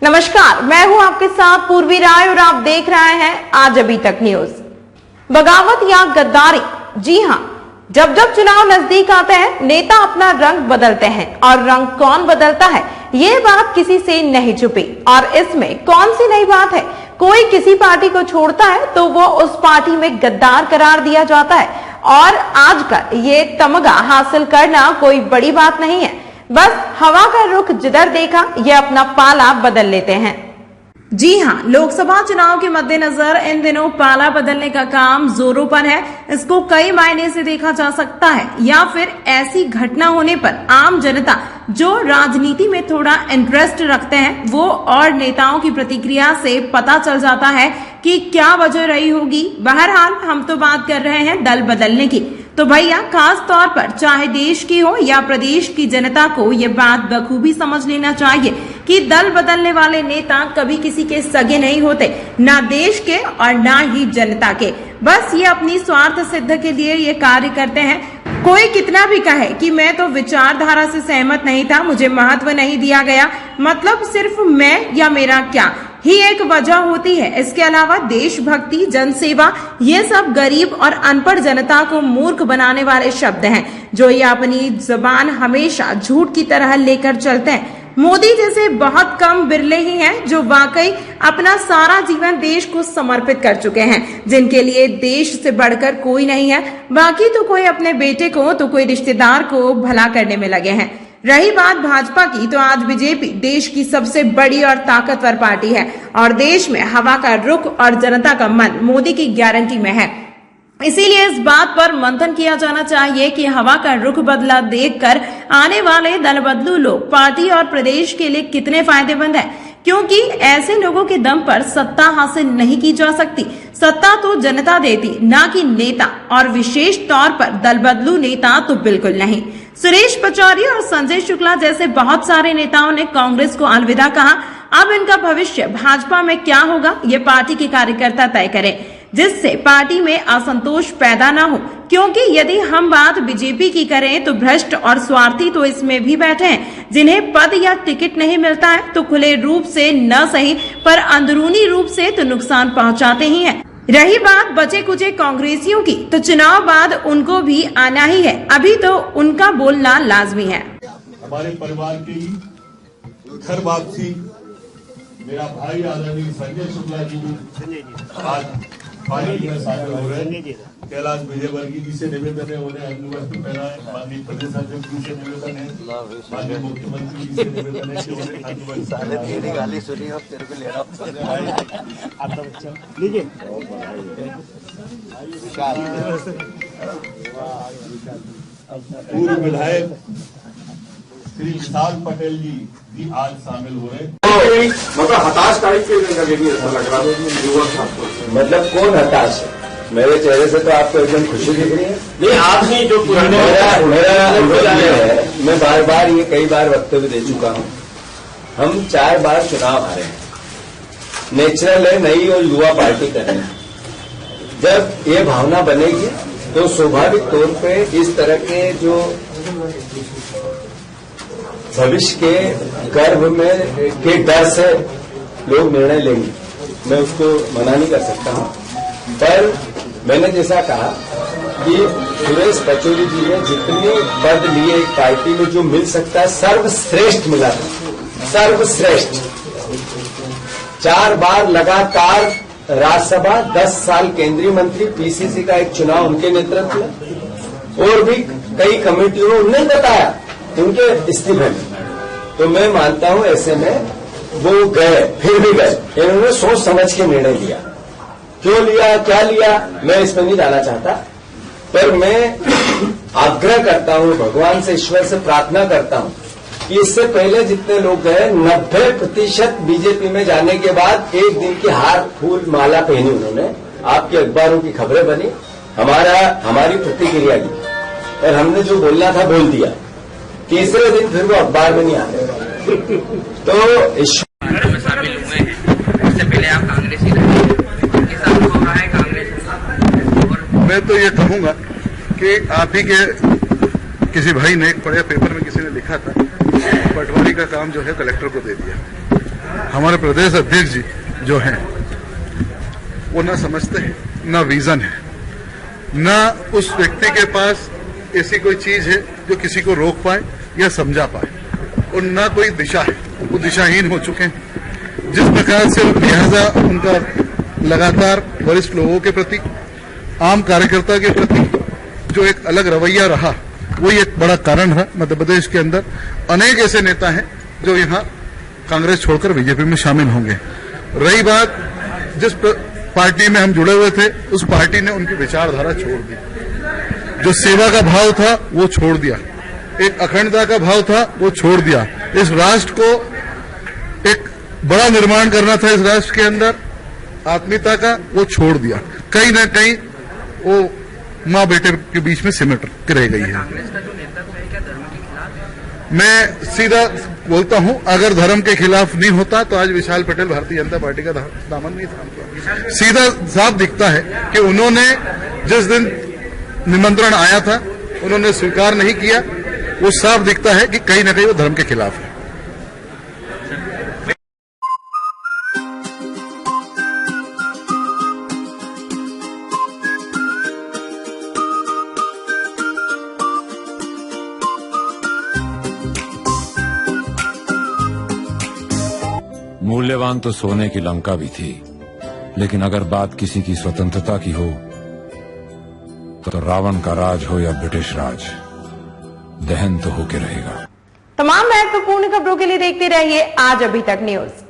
नमस्कार, मैं हूं आपके साथ पूर्वी राय और आप देख रहे हैं आज अभी तक न्यूज। बगावत या गद्दारी, जी हां, जब जब चुनाव नजदीक आते हैं नेता अपना रंग बदलते हैं और रंग कौन बदलता है ये बात किसी से नहीं छुपी। और इसमें कौन सी नई बात है, कोई किसी पार्टी को छोड़ता है तो वो उस पार्टी में गद्दार करार दिया जाता है और आजकल ये तमगा हासिल करना कोई बड़ी बात नहीं है। बस हवा का रुख जिधर देखा ये अपना पाला बदल लेते हैं। जी हां, लोकसभा चुनाव के मद्देनजर इन दिनों पाला बदलने का काम जोरों पर है। इसको कई मायने से देखा जा सकता है या फिर ऐसी घटना होने पर आम जनता जो राजनीति में थोड़ा इंटरेस्ट रखते हैं वो और नेताओं की प्रतिक्रिया से पता चल जाता है कि क्या वजह रही होगी। बहरहाल हम तो बात कर रहे हैं दल बदलने की। तो भैया खास तौर पर चाहे देश की हो या प्रदेश की जनता को ये बात बखूबी समझ लेना चाहिए कि दल बदलने वाले नेता कभी किसी के सगे नहीं होते, ना देश के और ना ही जनता के। बस ये अपनी स्वार्थ सिद्ध के लिए ये कार्य करते हैं। कोई कितना भी कहे कि मैं तो विचारधारा से सहमत नहीं था, मुझे महत्व नहीं दिया गया, मतलब सिर्फ मैं या मेरा क्या ही एक वजह होती है। इसके अलावा देशभक्ति, जनसेवा, ये सब गरीब और अनपढ़ जनता को मूर्ख बनाने वाले शब्द हैं जो ये अपनी जुबान हमेशा झूठ की तरह लेकर चलते हैं। मोदी जैसे बहुत कम बिरले ही हैं जो वाकई अपना सारा जीवन देश को समर्पित कर चुके हैं, जिनके लिए देश से बढ़कर कोई नहीं है। बाकी तो कोई अपने बेटे को तो कोई रिश्तेदार को भला करने में लगे हैं। रही बात भाजपा की, तो आज बीजेपी देश की सबसे बड़ी और ताकतवर पार्टी है और देश में हवा का रुख और जनता का मन मोदी की गारंटी में है। इसीलिए इस बात पर मंथन किया जाना चाहिए कि हवा का रुख बदला देखकर आने वाले दल बदलू लोग पार्टी और प्रदेश के लिए कितने फायदेमंद है, क्योंकि ऐसे लोगों के दम पर सत्ता हासिल नहीं की जा सकती। सत्ता तो जनता देती, ना कि नेता, और विशेष तौर पर दल बदलू नेता तो बिल्कुल नहीं। सुरेश पचौरी और संजय शुक्ला जैसे बहुत सारे नेताओं ने कांग्रेस को अलविदा कहा। अब इनका भविष्य भाजपा में क्या होगा ये पार्टी के कार्यकर्ता तय करें, जिससे पार्टी में असंतोष पैदा ना हो। क्योंकि यदि हम बात बीजेपी की करें तो भ्रष्ट और स्वार्थी तो इसमें भी बैठे हैं, जिन्हें पद या टिकट नहीं मिलता है तो खुले रूप से न सही पर अंदरूनी रूप से तो नुकसान पहुंचाते ही हैं। रही बात बचे कुचे कांग्रेसियों की, तो चुनाव बाद उनको भी आना ही है, अभी तो उनका बोलना लाजमी है। हमारे परिवार की घर वापसी मेरा भाई आदरणीय संजय शुक्ला जी आज पार्टी में शामिल हो रहे हैं। कैलाश विजयवर्गीय जी से निवेदन है, उन्हें अग्निवस्त्र पहनाए। माननीय प्रदेश अध्यक्ष जी से निवेदन है, माननीय मुख्यमंत्री जी से निवेदन है कि उन्हें अग्निवस्त्र गाली सुनी और तेरे को ले रहा हूं। लीजिए पूर्व विधायक श्री विशाल पटेल जी भी आज शामिल हो रहे हैं। मतलब हताश टाइप के ऐसा लग रहा है। मतलब कौन हताश है? मेरे चेहरे से तो आपको एकदम खुशी दिख रही है। नहीं, आपने जो मेरा अनुरोध ये है, मैं बार बार ये कई बार वक्तव्य दे चुका हूं, हम 4 बार चुनाव हारे हैं। नेचुरल है, नई और युवा पार्टी कर रहे हैं। जब ये भावना बनेगी तो स्वाभाविक तौर पे इस तरह के जो भविष्य के गर्भ में के डर से लोग निर्णय लेंगे, मैं उसको मना नहीं कर सकता हूं। पर मैंने जैसा कहा कि सुरेश पचौरी जी ने जितने पद लिए एक पार्टी में जो मिल सकता है सर्वश्रेष्ठ मिला था, सर्वश्रेष्ठ। 4 बार लगातार राज्यसभा, 10 साल केंद्रीय मंत्री, पीसीसी का एक चुनाव उनके नेतृत्व में, और भी कई कमेटियों में उन्हें बताया उनके इस्तीफे में। तो मैं मानता हूं ऐसे में वो गए, फिर भी गए, इन्होंने सोच समझ के निर्णय लिया। क्यों लिया, क्या लिया, मैं इसमें नहीं जाना चाहता, पर मैं आग्रह करता हूं, भगवान से, ईश्वर से प्रार्थना करता हूं कि इससे पहले जितने लोग गए 90% बीजेपी में जाने के बाद एक दिन की हार फूल माला पहनी उन्होंने, आपके अखबारों की खबरें बनी, हमारी प्रतिक्रिया दी और हमने जो बोलना था बोल दिया। तीसरे दिन फिर वो अखबार में नहीं आ रहे। तो में शामिल हुए हैं, इससे पहले आप कांग्रेस ही रहे, किसान को रहा है कांग्रेस। मैं तो ये कहूंगा कि आप ही के किसी भाई ने एक पढ़े पेपर में किसी ने लिखा था, पटवारी का काम जो है कलेक्टर को दे दिया। हमारे प्रदेश अध्यक्ष जी जो हैं वो ना समझते हैं, ना विजन है, ना उस व्यक्ति के पास ऐसी कोई चीज है जो किसी को रोक पाए या समझा पाए, और ना कोई दिशा है, वो दिशाहीन हो चुके हैं। जिस प्रकार से लिहाजा उनका लगातार वरिष्ठ लोगों के प्रति, आम कार्यकर्ता के प्रति जो एक अलग रवैया रहा, वो एक बड़ा कारण है। मध्य प्रदेश के अंदर अनेक ऐसे नेता हैं जो यहाँ कांग्रेस छोड़कर बीजेपी में शामिल होंगे। रही बात जिस पार्टी में हम जुड़े हुए थे, उस पार्टी ने उनकी विचारधारा छोड़ दी। जो सेवा का भाव था वो छोड़ दिया, एक अखंडता का भाव था वो छोड़ दिया। इस राष्ट्र को एक बड़ा निर्माण करना था, इस राष्ट्र के अंदर आत्मीयता का, वो छोड़ दिया। कहीं ना कहीं वो माँ बेटे के बीच में सिमट के रह गई है। कांग्रेस का जो नेतृत्व है क्या धर्म के खिलाफ है? मैं सीधा बोलता हूं, अगर धर्म के खिलाफ नहीं होता तो आज विशाल पटेल भारतीय जनता पार्टी का दामन नहीं थामता। सीधा साफ दिखता है कि उन्होंने जिस दिन निमंत्रण आया था उन्होंने स्वीकार नहीं किया। वो साफ दिखता है कि कहीं ना कहीं वो धर्म के खिलाफ है। मूल्यवान तो सोने की लंका भी थी, लेकिन अगर बात किसी की स्वतंत्रता की हो तो रावण का राज हो या ब्रिटिश राज, दहन तो होके रहेगा। तमाम महत्वपूर्ण खबरों के लिए देखते रहिए आज अभी तक न्यूज।